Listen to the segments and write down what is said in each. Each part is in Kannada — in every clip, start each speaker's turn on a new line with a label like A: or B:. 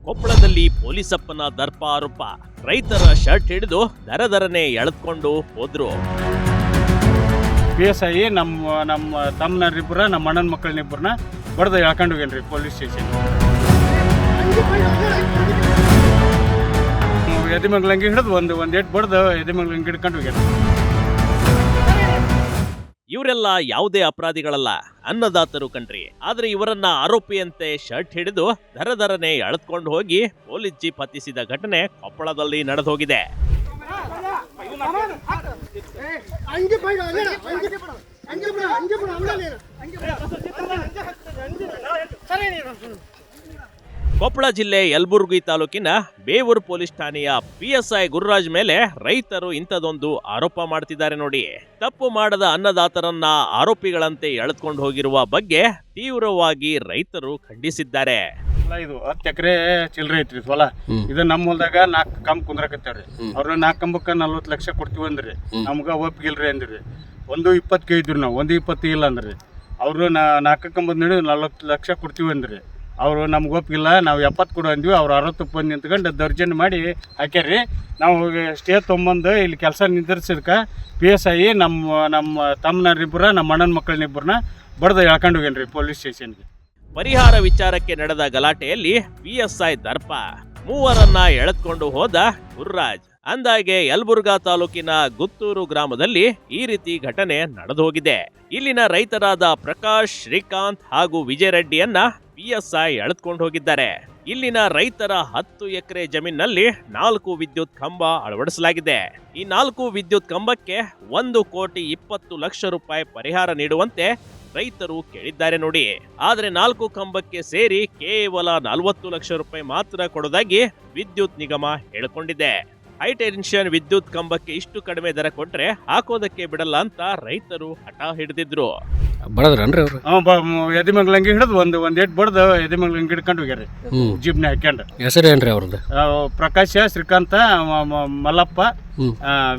A: ಕೊಪ್ಪಳದಲ್ಲಿ ಪೊಲೀಸಪ್ಪನ ದರ್ಪ ಆರೋಪ. ರೈತರ ಶರ್ಟ್ ಹಿಡಿದು ದರದರನೆ ಎಳೆದುಕೊಂಡು ಹೋದ್ರು.
B: PSI ನಮ್ಮ ತಮ್ಮನರಿಬ್ಬರ ನಮ್ಮ ಅಣ್ಣನ ಮಕ್ಕಳನ್ನಿಬ್ಬರನ್ನ ಬಡ್ದು ಎಳ್ಕೊಂಡು ಹೋಗ್ಯಾನ್ರಿ ಪೊಲೀಸ್ ಸ್ಟೇಷನ್. ಎದಿಮಂಗ್ಲಂಗಿ ಹಿಡಿದು ಒಂದು ಏಟ್ ಬಡ್ದು ಎದಿಮಂಗ್ಲಂಗಿ ಹಿಡ್ಕೊಂಡು ಹೋಗ್ಯಾನ.
A: ಇವರೆಲ್ಲ ಯಾವುದೇ ಅಪರಾಧಿಗಳಲ್ಲ, ಅನ್ನದಾತರು ಕಣ್ರಿ. ಆದ್ರೆ ಇವರನ್ನ ಆರೋಪಿಯಂತೆ ಶರ್ಟ್ ಹಿಡಿದು ದರದರನೆ ಎಳೆದುಕೊಂಡು ಹೋಗಿ ಪೊಲೀಸ್ ಜೀಪ್ ಹತ್ತಿಸಿದ ಘಟನೆ ಕೊಪ್ಪಳದಲ್ಲಿ ನಡೆದೋಗಿದೆ. ಕೊಪ್ಪಳ ಜಿಲ್ಲೆ ಯಲಬುರ್ಗಿ ತಾಲೂಕಿನ ಬೇವೂರು ಪೊಲೀಸ್ ಠಾಣೆಯ PSI ಗುರುರಾಜ್ ಮೇಲೆ ರೈತರು ಇಂಥದೊಂದು ಆರೋಪ ಮಾಡ್ತಿದ್ದಾರೆ ನೋಡಿ. ತಪ್ಪು ಮಾಡದ ಅನ್ನದಾತರನ್ನ ಆರೋಪಿಗಳಂತೆ ಎಳೆದುಕೊಂಡು ಹೋಗಿರುವ ಬಗ್ಗೆ ತೀವ್ರವಾಗಿ ರೈತರು ಖಂಡಿಸಿದ್ದಾರೆ.
B: ಇದು 10 ಎಕರೆ ಚಿಲ್ಲರೆ ಐತ್ರಿ ಹೊಲ. ಇದು ನಮ್ಮ ಹೊಲದಾಗ 4 ಕಂಬ ಕುಂದ್ರಕತ್ತಾವ್ರಿ. ಅವ್ರ 4 ಕಂಬಕ್ಕೆ 40 ಲಕ್ಷ ಕೊಡ್ತೀವಿ ಅಂದ್ರಿ. ನಮ್ಗೆ ಒಪ್ಪಿಗಿಲ್ರಿ ಅಂದ್ರಿ. 1.20 ಕೇಳಿದ್ರಿ ನಾವು, 1.20 ಇಲ್ಲ ಅಂದ್ರಿ. ಅವರು 4 ಕಂಬದ ನಡುವೆ 40 ಲಕ್ಷ ಕೊಡ್ತೀವಿ ಅಂದ್ರಿ. ಅವರು ನಮ್ಗೆ ಒಪ್ಪಿಗಿಲ್ಲ, ನಾವು 70 ಕೊಡು ಅಂದ್ವಿ. ಅವ್ರು 60 ಬಂದು ನಿಂತ್ಕೊಂಡು ದೌರ್ಜನ್ಯ ಮಾಡಿ ಹಾಕ್ಯಾರ್ರಿ. ನಾವು ಸ್ಟೇ ತೊಗೊಂಬಂದು ಇಲ್ಲಿ ಕೆಲಸ ನಿರ್ಧರಿಸಿದ್ಕ PSI ನಮ್ಮ ತಮ್ಮನರಿಬ್ಬರ ನಮ್ಮ ಅಣ್ಣನ ಮಕ್ಕಳನ್ನಿಬ್ಬರನ್ನ ಬಡ್ದು ಎಳ್ಕೊಂಡು ಹೋಗ್ಯಾನ್ರಿ ಪೊಲೀಸ್ ಸ್ಟೇಷನ್ಗೆ.
A: ಪರಿಹಾರ ವಿಚಾರಕ್ಕೆ ನಡೆದ ಗಲಾಟೆಯಲ್ಲಿ PSI ದರ್ಪ, ಮೂವರನ್ನ ಎಳೆದುಕೊಂಡು ಹೋದ ಗುರುರಾಜ್. ಅಂದಾಗೆ ಯಲಬುರ್ಗಾ ತಾಲೂಕಿನ ಗುತ್ತೂರು ಗ್ರಾಮದಲ್ಲಿ ಈ ರೀತಿ ಘಟನೆ ನಡೆದೋಗಿದೆ. ಇಲ್ಲಿನ ರೈತರಾದ ಪ್ರಕಾಶ್, ಶ್ರೀಕಾಂತ್ ಹಾಗೂ ವಿಜಯರೆಡ್ಡಿಯನ್ನ PSI ಎಳೆದುಕೊಂಡು ಹೋಗಿದ್ದಾರೆ. ಇಲ್ಲಿನ ರೈತರ 10 ಎಕರೆ ಜಮೀನಿನಲ್ಲಿ 4 ವಿದ್ಯುತ್ ಕಂಬ ಅಳವಡಿಸಲಾಗಿದೆ. ಈ 4 ವಿದ್ಯುತ್ ಕಂಬಕ್ಕೆ 1,20,00,000 ರೂಪಾಯಿ ಪರಿಹಾರ ನೀಡುವಂತೆ ರೈತರು ಕೇಳಿದ್ದಾರೆ ನೋಡಿ. ಆದ್ರೆ 4 ಕಂಬಕ್ಕೆ ಸೇರಿ ಕೇವಲ 40 ಲಕ್ಷ ರೂಪಾಯಿ ಮಾತ್ರ ಕೊಡೋದಾಗಿ ವಿದ್ಯುತ್ ನಿಗಮ ಹೇಳಿಕೊಂಡಿದೆ. ಹೈ ಟೆನ್ಷನ್ ವಿದ್ಯುತ್ ಕಂಬಕ್ಕೆ ಇಷ್ಟು ಕಡಿಮೆ ದರ ಕೊಟ್ರೆ ಹಾಕೋದಕ್ಕೆ ಬಿಡಲ್ಲ ಅಂತ ರೈತರು ಹಠ ಹಿಡಿದಿದ್ರು.
C: ಬಡದ್ರನ್ರಿ ಅವ್ರು?
B: ಎದಿಮಂಗ್ಲಂಗಿ ಹಿಡಿದು ಒಂದು ಏಟ್ ಬಡ್ದು ಎದಿಮಂಗ್ಲಂಗಿ ಹಿಡ್ಕೊಂಡು ಹೋಗ್ಯಾರಿ ಜೀಪ್ನ ಹಾಕ್ಯಂಡು.
C: ಹೆಸರೇನ್ರಿ ಅವ್ರದ್ದು?
B: ಪ್ರಕಾಶ, ಶ್ರೀಕಾಂತ, ಮಲ್ಲಪ್ಪ,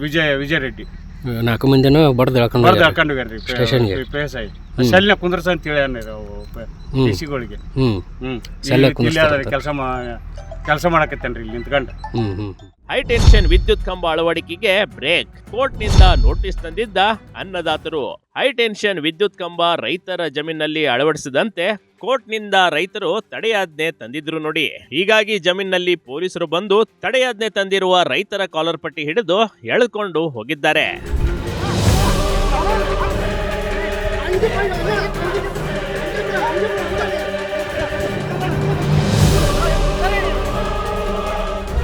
B: ವಿಜಯ ರೆಡ್ಡಿ.
C: 4 ಮಂದಿನೂ ಬಡ್ದು
B: ಬಡ್ದು ಹಾಕೊಂಡು ಹೋಗ್ಯಾರಿ
C: ಸ್ಟೇಷನ್ಗೆ.
B: PSI ಶಲ್ಯ ಕುಂದ್ರಸ ಅಂತ ಹೇಳಿ ಡಿಸಿಗಳಿಗೆ ಕೆಲಸ ಮಾಡಕತ್ತೇನ್ರಿ ಇಲ್ಲಿ ನಿಂತ್ಕೊಂಡು.
A: ಹೈ ಟೆನ್ಷನ್ ವಿದ್ಯುತ್ ಕಂಬ ಅಳವಡಿಕೆಗೆ ಬ್ರೇಕ್, ಕೋರ್ಟ್ನಿಂದ ನೋಟಿಸ್ ತಂದಿದ್ದ ಅನ್ನದಾತರು. ಹೈ ಟೆನ್ಷನ್ ವಿದ್ಯುತ್ ಕಂಬ ರೈತರ ಜಮೀನಿನಲ್ಲಿ ಅಳವಡಿಸಿದಂತೆ ಕೋರ್ಟ್ನಿಂದ ರೈತರು ತಡೆಯಾಜ್ಞೆ ತಂದಿದ್ರು ನೋಡಿ. ಹೀಗಾಗಿ ಜಮೀನಿನಲ್ಲಿ ಪೊಲೀಸರು ಬಂದು ತಡೆಯಾಜ್ಞೆ ತಂದಿರುವ ರೈತರ ಕಾಲರ್ ಪಟ್ಟಿ ಹಿಡಿದು ಎಳೆದುಕೊಂಡು ಹೋಗಿದ್ದಾರೆ.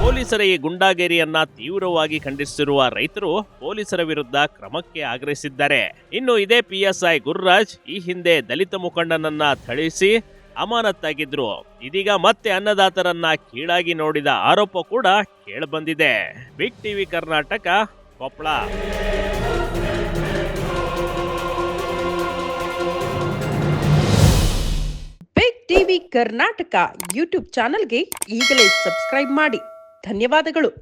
A: ಪೊಲೀಸರ ಈ ಗುಂಡಾಗೇರಿಯನ್ನ ತೀವ್ರವಾಗಿ ಖಂಡಿಸಿರುವ ರೈತರು ಪೊಲೀಸರ ವಿರುದ್ಧ ಕ್ರಮಕ್ಕೆ ಆಗ್ರಹಿಸಿದ್ದಾರೆ. ಇನ್ನು ಇದೇ PSI ಗುರುರಾಜ್ ಈ ಹಿಂದೆ ದಲಿತ ಮುಖಂಡನನ್ನ ಥಳಿಸಿ ಅಮಾನತ್ತಾಗಿದ್ರು. ಇದೀಗ ಮತ್ತೆ ಅನ್ನದಾತರನ್ನ ಕೀಳಾಗಿ ನೋಡಿದ ಆರೋಪ ಕೂಡ ಕೇಳಿಬಂದಿದೆ. Big TV Karnataka, Koppal.
D: Big TV Karnataka YouTube ಚಾನೆಲ್ಗೆ ಈಗಲೇ ಸಬ್ಸ್ಕ್ರೈಬ್ ಮಾಡಿ. ಧನ್ಯವಾದಗಳು.